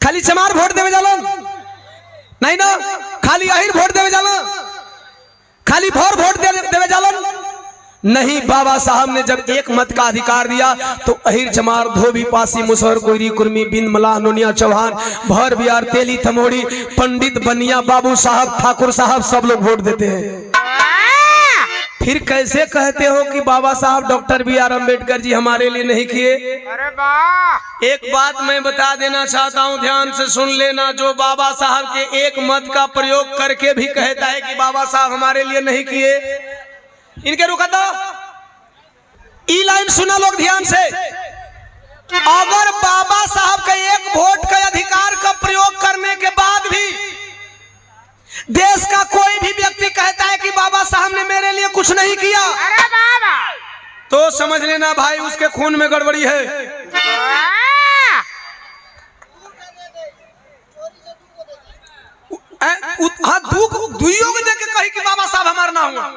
खाली चमार वोट देवे जालो नहीं ना, खाली अहिर वोट देवे जालो, खाली भोर वोट देवे जालो नहीं। बाबा साहब ने जब एक मत का अधिकार दिया तो अहिर चमार धोबी पासी मुसहर कोयरी कुर्मी बिंद मलाह नोनिया चौहान भर बिहार तेली थमोड़ी पंडित बनिया बाबू साहब ठाकुर साहब सब लोग वोट देते हैं। फिर कैसे कहते हो कि बाबा साहब डॉक्टर BR अम्बेडकर जी हमारे लिए नहीं किए? अरे वाह। एक बात मैं बता देना चाहता हूं, ध्यान से सुन लेना। जो बाबा साहब के एक मत का प्रयोग करके भी कहता है कि बाबा साहब हमारे लिए नहीं किए, इनके रुका दो। ई लाइन सुना लोग ध्यान से। अगर बाबा साहब का एक वोट का अधिकार का प्रयोग करने के बाद भी देश का कोई भी व्यक्ति कहता है कि बाबा साहब ने मेरे लिए कुछ नहीं किया, अरे बाबा, तो समझ लेना भाई उसके खून में गड़बड़ी है। हाँ दुइयों को देख के कही कि बाबा साहब हमारा ना हुआ।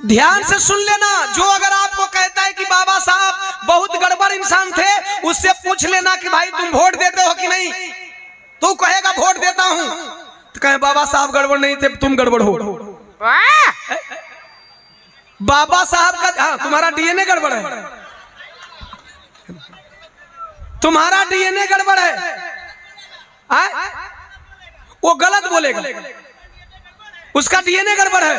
ध्यान से सुन लेना। जो अगर आपको कहता है कि बाबा साहब बहुत गड़बड़ इंसान थे, उससे पूछ लेना कि भाई तुम वोट देते हो कि नहीं, तो कहेगा वोट देता हूं, तो कहे बाबा साहब गड़बड़ नहीं थे, तुम गड़बड़ हो। बाबा साहब का हाँ तुम्हारा DNA गड़बड़ है। तुम्हारा डीएनए गड़बड़ है, वो गलत बोलेगा, उसका डीएनए गड़बड़ है।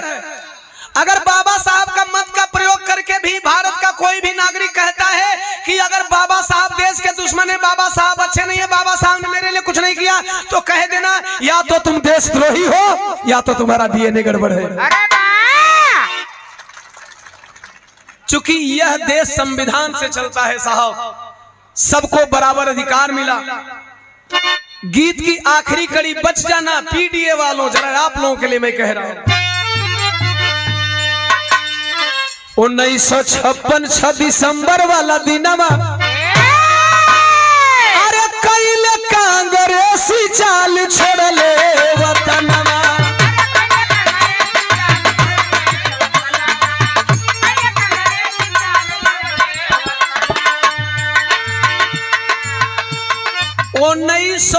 अगर बाबा साहब का मत का प्रयोग करके भी भारत का कोई भी नागरिक कहता है कि अगर बाबा साहब देश के दुश्मन है, बाबा साहब अच्छे नहीं है, बाबा साहब ने मेरे लिए कुछ नहीं किया, तो कह देना या तो तुम देशद्रोही हो या तो तुम्हारा डीएनए गड़बड़ है। अरे वाह! चूंकि यह देश संविधान से चलता है साहब, सबको बराबर अधिकार मिला। गीत की आखिरी कड़ी बच जाना पीडीए वालों, जरा आप लोगों के लिए मैं कह रहा हूं। 1956 6 दिसंबर वाला दिनमा, अरे कैले कांग्रेसी चाल छोड़ले वतनमा। उन्नीस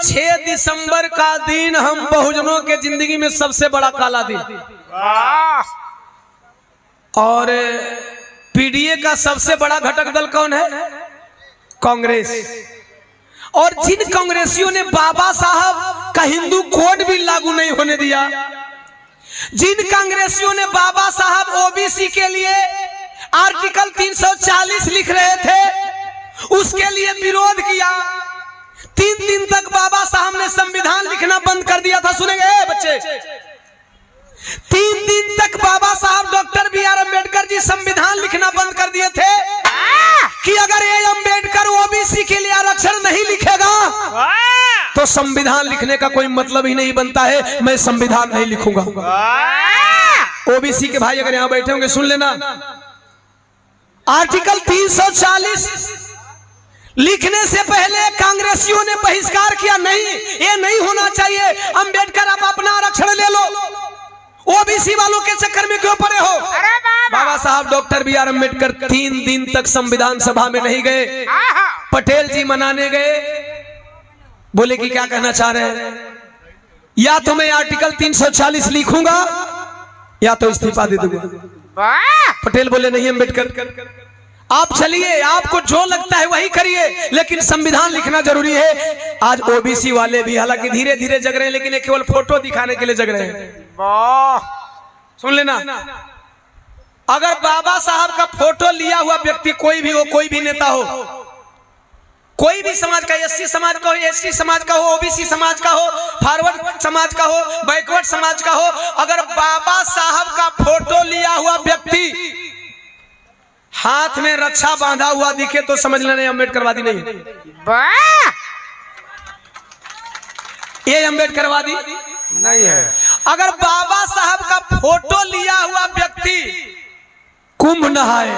6 दिसंबर का दिन हम बहुजनों के जिंदगी में सबसे बड़ा काला दिन, वाह! और पीडीए का सबसे बड़ा घटक दल कौन है? कांग्रेस। और जिन कांग्रेसियों ने बाबा साहब का हिंदू कोड भी लागू नहीं होने दिया, जिन कांग्रेसियों ने बाबा साहब ओबीसी के लिए आर्टिकल 340 लिख रहे थे, उसके लिए विरोध किया। 3 दिन तक बाबा साहब ने संविधान लिखना बंद कर दिया था। सुनेंगे बच्चे, 3 दिन तक बाबा साहब doctor B are Ambedkar ji संविधान लिखना बंद कर दिए थे कि अगर ये अम्बेडकर ओबीसी के लिए आरक्षण नहीं लिखेगा तो संविधान लिखने का कोई मतलब ही नहीं बनता है, मैं संविधान नहीं लिखूंगा। ओबीसी के भाई अगर यहां बैठे होंगे सुन लेना, आर्टिकल 340 लिखने से पहले कांग्रेसियों ने बहिष्कार किया, नहीं ये नहीं होना चाहिए, अम्बेडकर आप अपना आरक्षण ले लो, ओबीसी वालों के चक्कर में क्यों पड़े हो। बाबा साहब डॉक्टर बी आर अम्बेडकर 3 दिन तक संविधान सभा में नहीं गए। पटेल जी मनाने गए, बोले कि क्या कहना चाह रहे हैं, या तो मैं आर्टिकल 340 लिखूंगा या तो इस्तीफा दे दूंगा। पटेल बोले नहीं अम्बेडकर आप चलिए, आपको जो लगता है वही करिए, लेकिन संविधान लिखना जरूरी है। आज ओबीसी वाले भी हालांकि धीरे धीरे जग रहे हैं, लेकिन ये केवल फोटो दिखाने के लिए जग रहे हैं। सुन लेना, अगर बाबा साहब का फोटो लिया हुआ व्यक्ति कोई भी हो, कोई भी नेता हो, कोई भी समाज का, एससी समाज का हो, एसटी समाज का हो, ओबीसी समाज का हो, फॉरवर्ड समाज का हो, बैकवर्ड समाज का हो, अगर बाबा साहब का फोटो लिया हुआ व्यक्ति हाथ में रक्षा बांधा हुआ दिखे तो समझ लेना अम्बेडकरवादी नहीं है। ये अम्बेडकरवादी नहीं है। अगर बाबा साहब का फोटो लिया हुआ व्यक्ति कुंभ नहाए,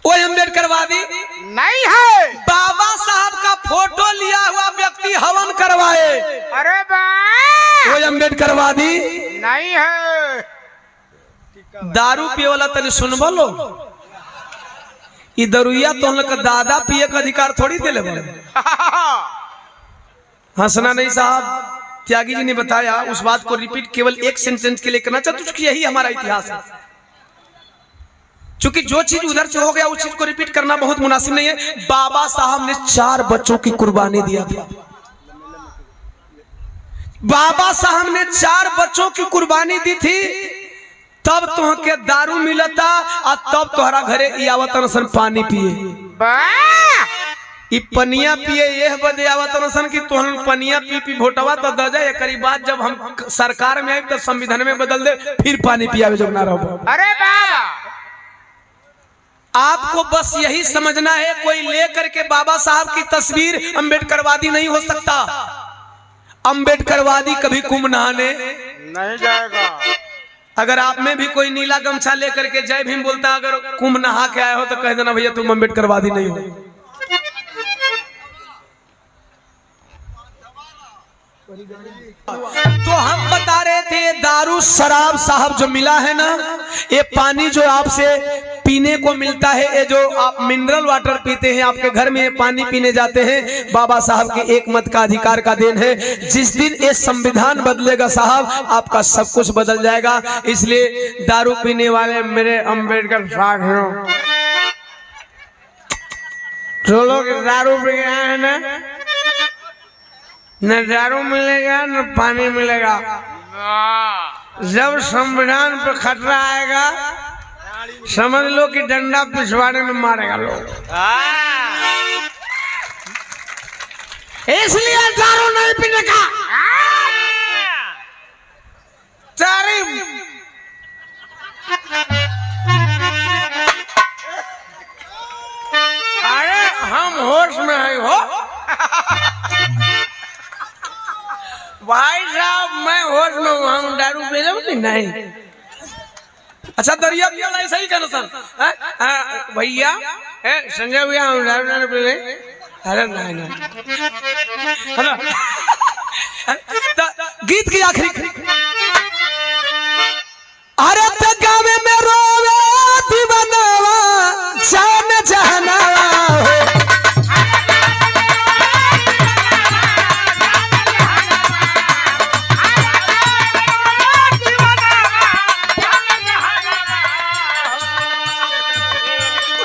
वो अम्बेडकरवादी नहीं है। बाबा साहब का फोटो लिया हुआ व्यक्ति हवन करवाए, अरे वो अम्बेडकरवादी नहीं है। दारू पिए वाला तनी सुनबो लो, दरुइया तो हम लोग का दादा पिए का अधिकार थोड़ी दे ले। हंसना नहीं साहब, त्यागी जी ने बताया, उस बात को रिपीट केवल एक सेंटेंस के लिए करना चाहता हूं, क्योंकि यही हमारा इतिहास है। चूंकि जो चीज उधर से हो गया उस चीज को रिपीट करना बहुत मुनासिब नहीं है। बाबा साहब ने 4 बच्चों की कुर्बानी दिया था। बाबा साहब ने 4 बच्चों की कुर्बानी दी थी, तब तुहके दारू मिलता और तब तोहरा घरे आवत नसन पानी पिए। ई पनिया पिए यह बदे आवत नसन कि तोहन पनिया पी पी भोटवा तो द जाए, करी बात जब हम सरकार में आए तो संविधान में बदल दे, फिर पानी पियावे जब ना रहो। अरे बाबा, आपको बस यही समझना है, कोई लेकर के बाबा साहब की तस्वीर अम्बेडकरवादी नहीं हो सकता। अम्बेडकरवादी कभी कुंभ नहाने नहीं जाएगा। अगर आप में भी कोई नीला गमछा लेकर के जय भीम बोलता, अगर कुंभ नहा के आए हो तो कह देना भैया तुम अम्बेडकरवादी नहीं हो। तो हम बता रहे थे दारू शराब साहब जो मिला है ना, ये पानी जो आपसे पीने को मिलता है। ये जो आप मिनरल वाटर पीते हैं, आपके घर में पानी पीने जाते हैं, बाबा साहब के एक मत का अधिकार का देन है। जिस दिन ये संविधान बदलेगा साहब, आपका सब कुछ बदल जाएगा। इसलिए दारू पीने वाले मेरे अम्बेडकर साथियों, जो लोग दारू पी गए हैं ना, न दारू मिलेगा न पानी मिलेगा। जब संविधान पे खतरा आएगा, समझ लो कि डंडा पिछवाड़े में मारेगा लोग। इसलिए दारू नहीं पीने का तारीफ। अरे हम होश में है हो भाई साहब, मैं होश में हूँ, हम दारू पी रहे नहीं। अच्छा दरिया पिया ऐसा ही कहना सर भैया, संजय भैया हम दारू नहीं पी रहे। अरे नहीं गीत की आखिरी, अरे तो गावे में रोवे दीवानवा जान जहनवा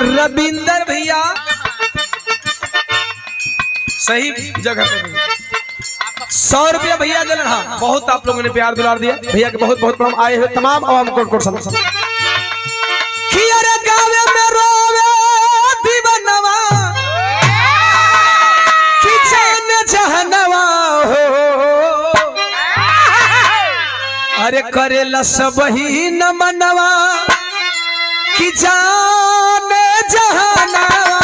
रविंदर भैया सही जगह पे 100 रुपया भैया दे रहा। बहुत आप लोगों ने प्यार दुलार दिया भैया के, बहुत बहुत प्रणाम। आए हुए तमाम आवाम को सलाम। गावे में रोवे दीवानवा कि जान जहनवा हो, अरे करेला सब ही न मनवा कि जान जहनवा।